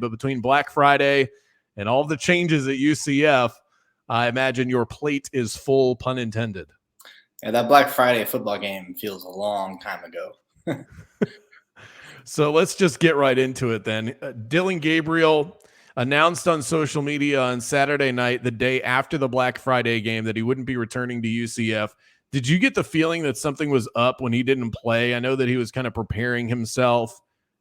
But between Black Friday and all the changes at UCF, I imagine your plate is full, pun intended. Yeah, that Black Friday football game feels a long time ago. So let's just get right into it then. Dillon Gabriel announced on social media on Saturday night, the day after the Black Friday game, that he wouldn't be returning to UCF. Did you get the feeling that something was up when he didn't play? I know that he was kind of preparing himself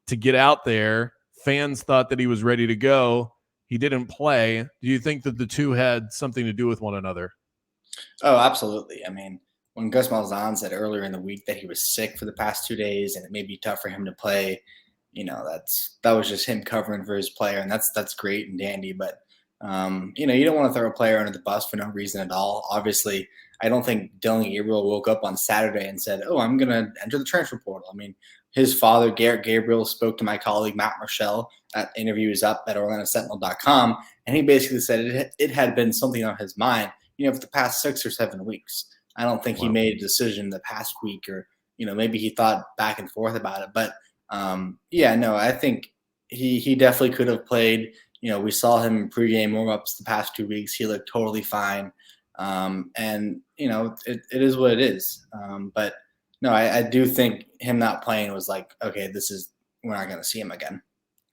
to get out there. Fans thought that he was ready to go. He didn't play. Do you think that the two had something to do with one another? Oh, absolutely. I mean, when Gus Malzahn said earlier in the week that he was sick for the past 2 days and it may be tough for him to play, that was just him covering for his player, and that's great and dandy. But you don't want to throw a player under the bus for no reason at all. Obviously, I don't think Dillon Gabriel woke up on Saturday and said, "Oh, I'm going to enter the transfer portal." I mean, his father, Garrett Gabriel, spoke to my colleague Matt Marshall. That interview is up at OrlandoSentinel.com, and he basically said it had been something on his mind, for the past 6 or 7 weeks. I don't think he made a decision the past week, or maybe he thought back and forth about it. But I think he definitely could have played. We saw him in pregame warm-ups the past 2 weeks. He looked totally fine. And it is what it is. But no, I do think him not playing was like, okay, we're not going to see him again.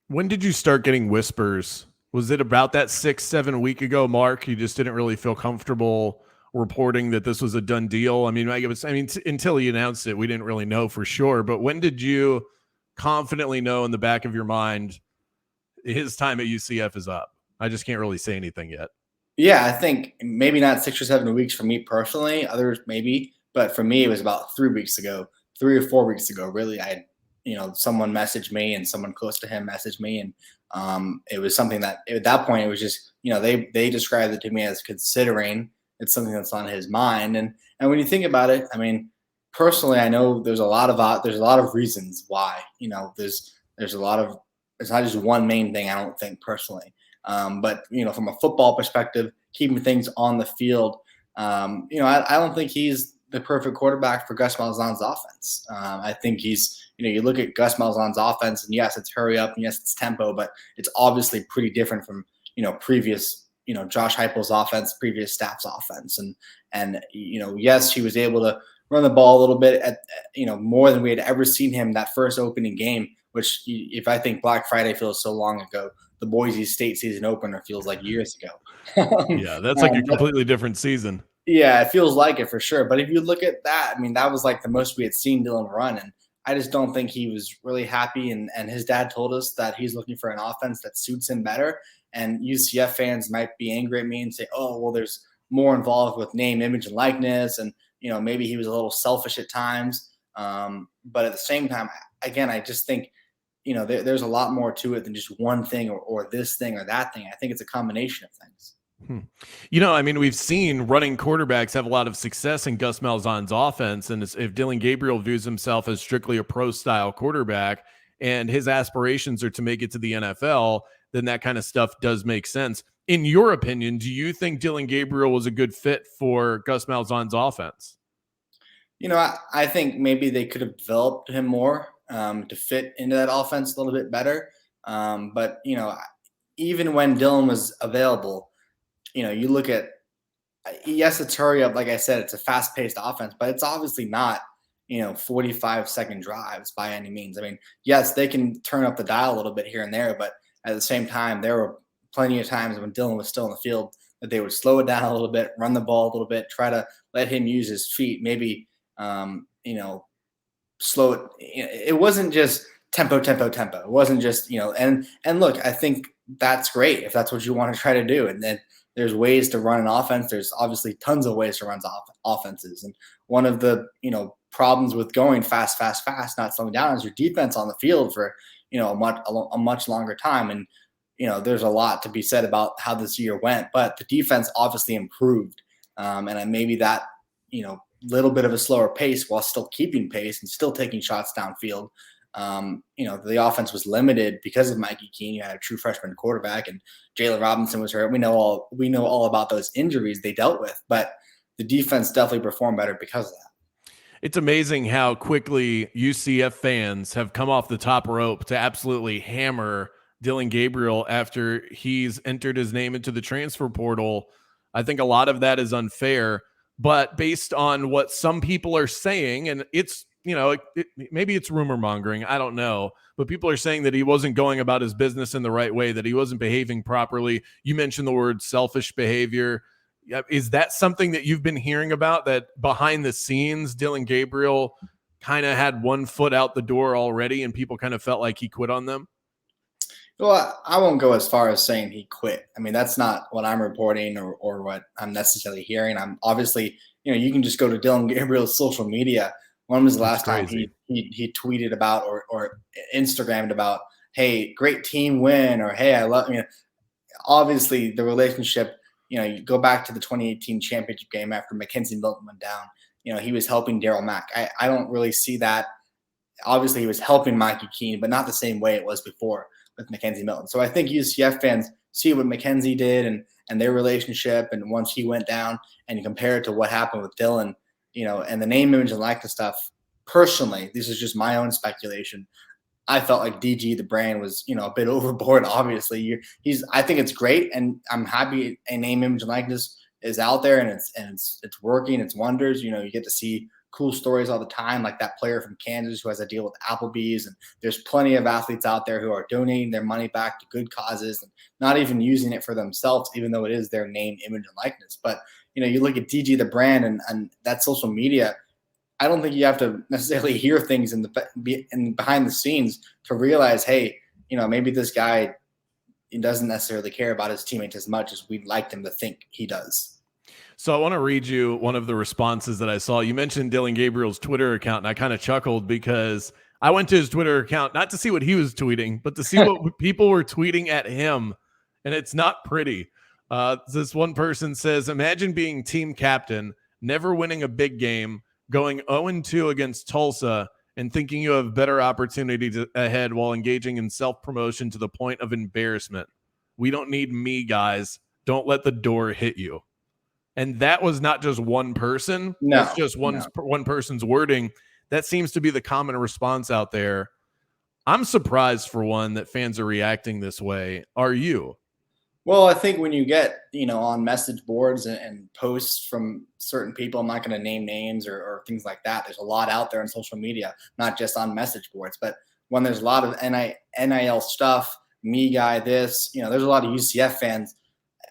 When did you start getting whispers? Was it about that 6-7 week ago mark? You just didn't really feel comfortable reporting that this was a done deal. I mean, until he announced it, we didn't really know for sure. But when did you confidently know in the back of your mind his time at UCF is up? I just can't really say anything yet. Yeah, I think maybe not 6 or 7 weeks for me personally. Others maybe, but for me, it was about 3 weeks ago, 3 or 4 weeks ago. Really, someone messaged me and someone close to him messaged me, and it was something that at that point it was just they described it to me as considering. It's something that's on his mind, and when you think about it, I mean, personally, I know there's a lot of reasons why. There's a lot of, it's not just one main thing. I don't think personally. But from a football perspective, keeping things on the field, I don't think he's the perfect quarterback for Gus Malzahn's offense. I think he's, you look at Gus Malzahn's offense, and yes, it's hurry up, and yes, it's tempo, but it's obviously pretty different from previous Josh Heupel's offense, previous staff's offense, and yes, he was able to run the ball a little bit at more than we had ever seen him that first opening game. Which, if I think Black Friday feels so long ago, the Boise State season opener feels like years ago. Yeah, that's like a completely different season. Yeah, it feels like it for sure. But if you look at that, I mean, that was like the most we had seen Dillon run. And I just don't think he was really happy. And his dad told us that he's looking for an offense that suits him better. And UCF fans might be angry at me and say, oh, well, there's more involved with name, image, and likeness. And, maybe he was a little selfish at times. But at the same time, again, I just think, there's a lot more to it than just one thing or this thing or that thing. I think it's a combination of things. We've seen running quarterbacks have a lot of success in Gus Malzahn's offense. And if Dillon Gabriel views himself as strictly a pro-style quarterback and his aspirations are to make it to the NFL, then that kind of stuff does make sense. In your opinion, do you think Dillon Gabriel was a good fit for Gus Malzahn's offense? I think maybe they could have developed him more to fit into that offense a little bit better. But even when Dillon was available, you look at, yes, it's hurry up. Like I said, it's a fast-paced offense, but it's obviously not, 45-second drives by any means. I mean, yes, they can turn up the dial a little bit here and there, but at the same time, there were plenty of times when Dillon was still in the field that they would slow it down a little bit, run the ball a little bit, try to let him use his feet, maybe, slow it. It wasn't just tempo. It wasn't just, and look, I think that's great if that's what you want to try to do. And then there's ways to run an offense. There's obviously tons of ways to run offenses. And one of the, problems with going fast, not slowing down is your defense on the field for, a much longer time. And, there's a lot to be said about how this year went, but the defense obviously improved. And maybe that, little bit of a slower pace while still keeping pace and still taking shots downfield. The offense was limited because of Mikey Keene. You had a true freshman quarterback, and Jalen Robinson was hurt. We know all about those injuries they dealt with, but the defense definitely performed better because of that. It's amazing how quickly UCF fans have come off the top rope to absolutely hammer Dillon Gabriel after he's entered his name into the transfer portal. I think a lot of that is unfair, but based on what some people are saying, and it's, maybe it's rumor mongering, I don't know, but people are saying that he wasn't going about his business in the right way, that he wasn't behaving properly. You mentioned the word selfish behavior. Is that something that you've been hearing about, that behind the scenes, Dillon Gabriel kind of had one foot out the door already and people kind of felt like he quit on them? Well, I won't go as far as saying he quit. I mean, that's not what I'm reporting or what I'm necessarily hearing. I'm obviously, you can just go to Dillon Gabriel's social media. When was the It's last time crazy. he tweeted about or Instagrammed about, hey, great team win, or hey, I love obviously the relationship, you go back to the 2018 championship game after Mackenzie Milton went down, he was helping Daryl Mack. I don't really see that. Obviously he was helping Mikey Keene, but not the same way it was before with Mackenzie Milton. So I think UCF fans see what Mackenzie did and their relationship, and once he went down, and you compare it to what happened with Dillon, and the name, image, and likeness stuff. Personally, this is just my own speculation. I felt like DG the brand was, a bit overboard. Obviously, I think it's great, and I'm happy a name, image, and likeness is out there, and it's working. It's wonders. You get to see cool stories all the time, like that player from Kansas who has a deal with Applebee's, and there's plenty of athletes out there who are donating their money back to good causes and not even using it for themselves, even though it is their name, image, and likeness. But you look at DG the brand and that social media. I don't think you have to necessarily hear things in behind the scenes to realize, hey, maybe this guy, he doesn't necessarily care about his teammates as much as we'd like him to think he does. So I want to read you one of the responses that I saw. You mentioned Dillon Gabriel's Twitter account, and I kind of chuckled because I went to his Twitter account not to see what he was tweeting, but to see what people were tweeting at him, and it's not pretty. This one person says, imagine being team captain, never winning a big game, going 0-2 against Tulsa, and thinking you have better opportunities ahead while engaging in self-promotion to the point of embarrassment. We don't need me, guys. Don't let the door hit you. And that was not just one person. No, That's just one person's wording. That seems to be the common response out there. I'm surprised, for one, that fans are reacting this way. Are you? Well, I think when you get, on message boards and posts from certain people, I'm not going to name names or things like that. There's a lot out there on social media, not just on message boards. But when there's a lot of NIL stuff, me guy, this, there's a lot of UCF fans.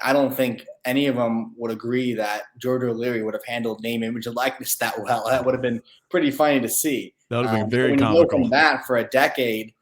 I don't think any of them would agree that George O'Leary would have handled name, image, and likeness that well. That would have been pretty funny to see. That would have been very when you comical. go from that for a decade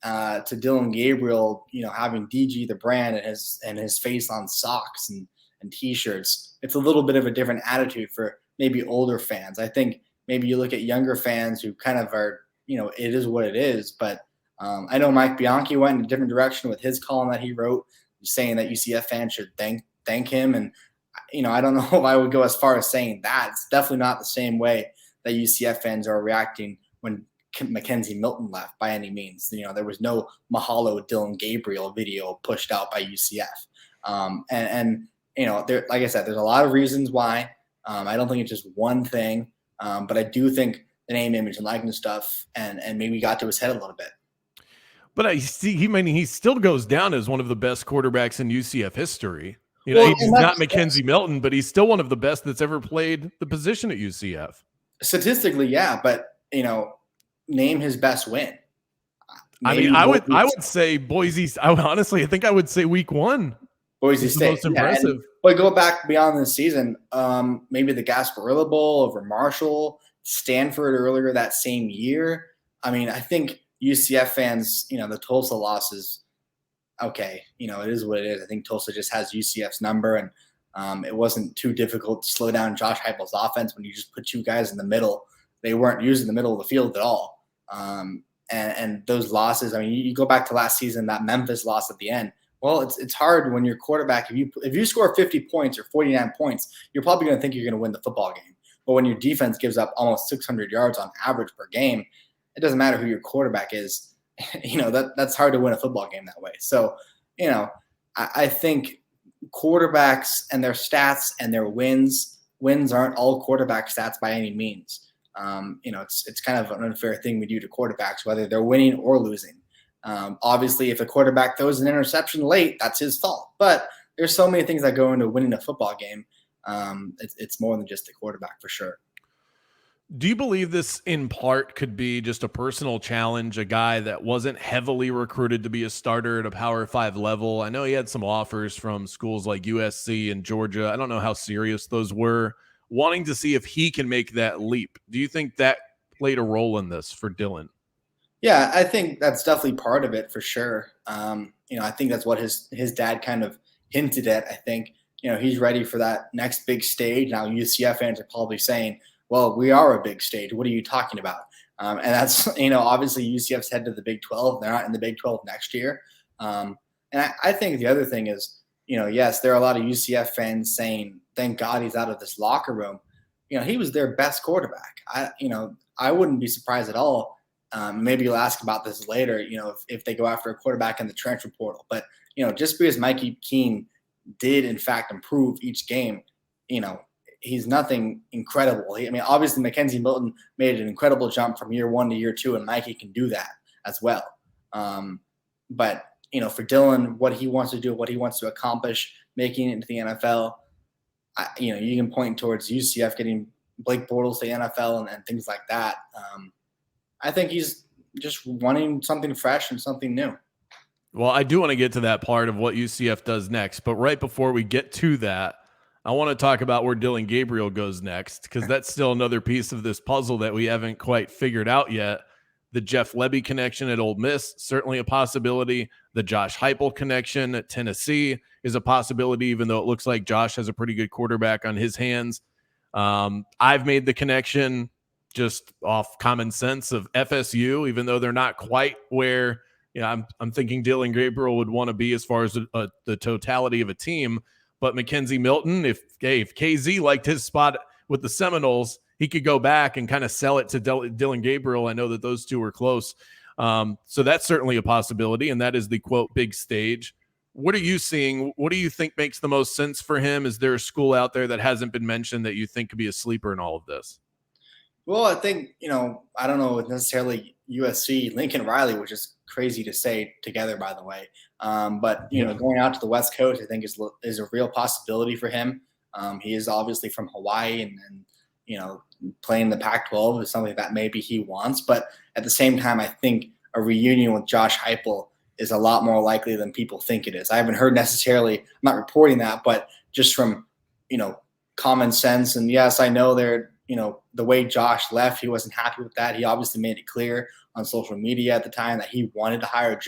to Dillon Gabriel, having DG the brand and his face on socks and T-shirts, it's a little bit of a different attitude for maybe older fans. I think maybe you look at younger fans who kind of are, it is what it is. But I know Mike Bianchi went in a different direction with his column that he wrote, saying that UCF fans should thank him. And, I don't know if I would go as far as saying that. It's definitely not the same way that UCF fans are reacting when Mackenzie Milton left by any means. There was no Mahalo Dillon Gabriel video pushed out by UCF. There, like I said, there's a lot of reasons why. I don't think it's just one thing, but I do think the name, image, and likeness stuff and maybe got to his head a little bit. But I see, he still goes down as one of the best quarterbacks in UCF history. Well, he's not Mackenzie Milton, but he's still one of the best that's ever played the position at UCF. Statistically, yeah, but name his best win. Maybe I would say Boise. I think I would say week 1. Boise State, most impressive. But go back beyond the season, maybe the Gasparilla Bowl over Marshall, Stanford earlier that same year. I mean, I think UCF fans, the Tulsa losses, okay, it is what it is. I think Tulsa just has UCF's number, and it wasn't too difficult to slow down Josh Heupel's offense when you just put 2 guys in the middle. They weren't using the middle of the field at all. And those losses, I mean, you go back to last season, that Memphis loss at the end. Well, it's hard when your quarterback, if you score 50 points or 49 points, you're probably going to think you're going to win the football game. But when your defense gives up almost 600 yards on average per game, it doesn't matter who your quarterback is. That's hard to win a football game that way. So, I think quarterbacks and their stats and their wins aren't all quarterback stats by any means. It's kind of an unfair thing we do to quarterbacks, whether they're winning or losing. Obviously, if a quarterback throws an interception late, that's his fault. But there's so many things that go into winning a football game. It's more than just the quarterback for sure. Do you believe this in part could be just a personal challenge, a guy that wasn't heavily recruited to be a starter at a Power 5 level? I know he had some offers from schools like USC and Georgia. I don't know how serious those were, wanting to see if he can make that leap. Do you think that played a role in this for Dillon? Yeah, I think that's definitely part of it for sure. I think that's what his dad kind of hinted at. I think, he's ready for that next big stage. Now UCF fans are probably saying, well, we are a big stage. What are you talking about? And that's, obviously UCF's head to the Big 12. They're not in the Big 12 next year. And I think the other thing is, yes, there are a lot of UCF fans saying, thank God he's out of this locker room. He was their best quarterback. I wouldn't be surprised at all. Maybe you'll ask about this later, if they go after a quarterback in the transfer portal. But, just because Mikey Keene did, in fact, improve each game, he's nothing incredible. Obviously, Mackenzie Milton made an incredible jump from year 1 to year 2, and Mikey can do that as well. But, for Dillon, what he wants to do, what he wants to accomplish, making it into the NFL, you can point towards UCF getting Blake Bortles to the NFL and things like that. I think he's just wanting something fresh and something new. Well, I do want to get to that part of what UCF does next. But right before we get to that, I want to talk about where Dillon Gabriel goes next, because that's still another piece of this puzzle that we haven't quite figured out yet. The Jeff Lebby connection at Ole Miss, certainly a possibility. The Josh Heupel connection at Tennessee is a possibility, even though it looks like Josh has a pretty good quarterback on his hands. I've made the connection just off common sense of FSU, even though they're not quite where I'm thinking Dillon Gabriel would want to be as far as the totality of a team. But Mackenzie Milton, if KZ liked his spot with the Seminoles, he could go back and kind of sell it to Dillon Gabriel. I know that those two are close. So that's certainly a possibility, and that is the, quote, big stage. What are you seeing? What do you think makes the most sense for him? Is there a school out there that hasn't been mentioned that you think could be a sleeper in all of this? Well, I think, I don't know necessarily USC, Lincoln Riley, which is crazy to say together, by the way. But, going out to the West Coast, I think is a real possibility for him. He is obviously from Hawaii and playing the Pac-12 is something that maybe he wants. But at the same time, I think a reunion with Josh Heupel is a lot more likely than people think it is. I haven't heard necessarily, I'm not reporting that, but just from, common sense. And yes, I know the way Josh left, he wasn't happy with that. He obviously made it clear on social media at the time that he wanted to hire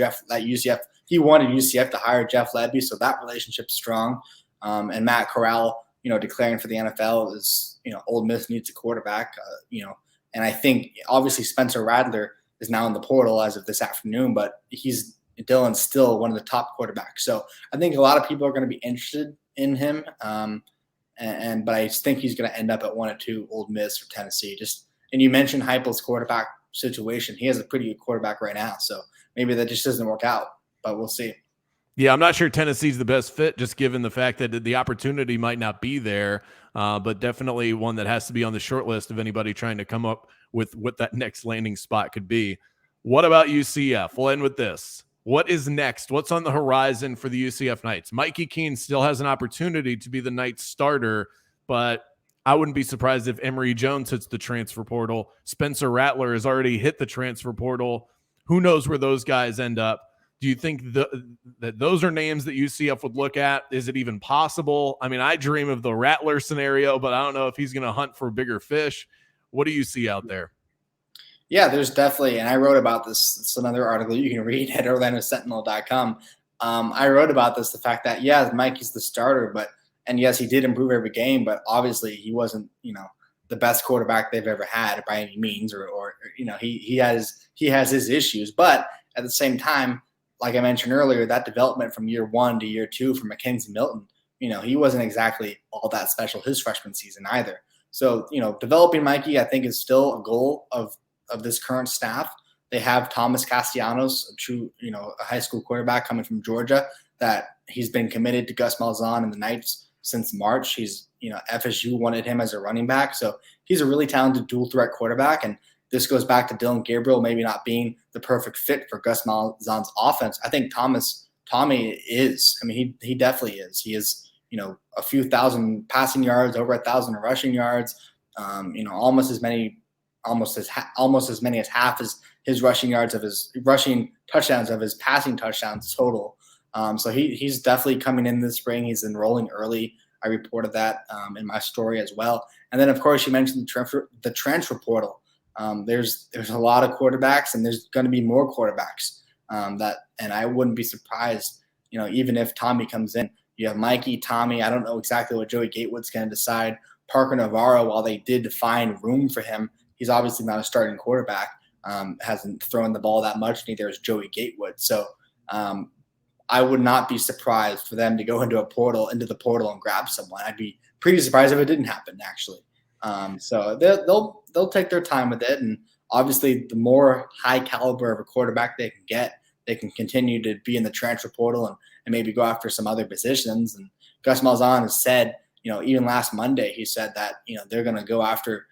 he wanted UCF to hire Jeff Lebby. So that relationship's strong. And Matt Corral, declaring for the NFL is, Ole Miss needs a quarterback, and I think obviously Spencer Rattler is now in the portal as of this afternoon, but Dillon's still one of the top quarterbacks. So I think a lot of people are going to be interested in him. But I just think he's going to end up at 1 or 2, Ole Miss or Tennessee. And you mentioned Heupel's quarterback situation. He has a pretty good quarterback right now, so maybe that just doesn't work out, but we'll see. Yeah, I'm not sure Tennessee's the best fit, just given the fact that the opportunity might not be there, but definitely one that has to be on the short list of anybody trying to come up with what that next landing spot could be. What about UCF? We'll end with this. What is next? What's on the horizon for the UCF Knights? Mikey Keene still has an opportunity to be the Knights starter, but I wouldn't be surprised if Emory Jones hits the transfer portal. Spencer Rattler has already hit the transfer portal. Who knows where those guys end up? Do you think that those are names that UCF would look at? Is it even possible? I mean, I dream of the Rattler scenario, but I don't know if he's going to hunt for bigger fish. What do you see out there? Yeah, there's definitely, and I wrote about this. It's another article you can read at OrlandoSentinel.com. I wrote about this, the fact that, yeah, Mikey's the starter, and yes, he did improve every game, but obviously he wasn't, the best quarterback they've ever had by any means, or he has his issues. But at the same time, like I mentioned earlier, that development from year 1 to year 2 for Mackenzie Milton, he wasn't exactly all that special his freshman season either. So, developing Mikey, I think, is still a goal of this current staff. They have Thomas Castellanos, a true, a high school quarterback coming from Georgia, that he's been committed to Gus Malzahn and the Knights since March. FSU wanted him as a running back. So he's a really talented dual threat quarterback. And, this goes back to Dillon Gabriel maybe not being the perfect fit for Gus Malzahn's offense. I think Tommy is. I mean, he definitely is. He is, a few thousand passing yards, over 1,000 rushing yards. Almost as many as half his rushing yards of his rushing touchdowns of his passing touchdowns total. So he's definitely coming in this spring. He's enrolling early. I reported that in my story as well. And then, of course, you mentioned the transfer portal. There's a lot of quarterbacks, and there's going to be more quarterbacks and I wouldn't be surprised, even if Tommy comes in. You have Mikey, Tommy. I don't know exactly what Joey Gatewood's going to decide. Parker Navarro, while they did find room for him, he's obviously not a starting quarterback. Hasn't thrown the ball that much. Neither is Joey Gatewood. So I would not be surprised for them to go into the portal and grab someone. I'd be pretty surprised if it didn't happen, actually. So they'll take their time with it, and obviously, the more high caliber of a quarterback they can get, they can continue to be in the transfer portal and maybe go after some other positions. And Gus Malzahn has said, even last Monday, he said that they're going to go after,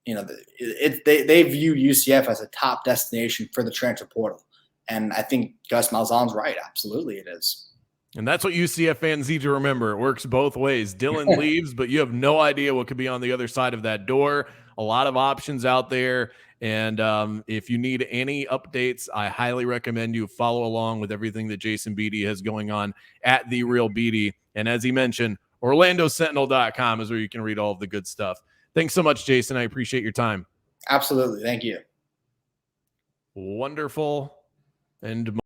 they view UCF as a top destination for the transfer portal. And I think Gus Malzahn's right. Absolutely, it is. And that's what UCF fans need to remember. It works both ways. Dillon leaves, but you have no idea what could be on the other side of that door. A lot of options out there. And if you need any updates, I highly recommend you follow along with everything that Jason Beede has going on at The Real Beede. And as he mentioned, OrlandoSentinel.com is where you can read all of the good stuff. Thanks so much, Jason. I appreciate your time. Absolutely. Thank you. Wonderful. And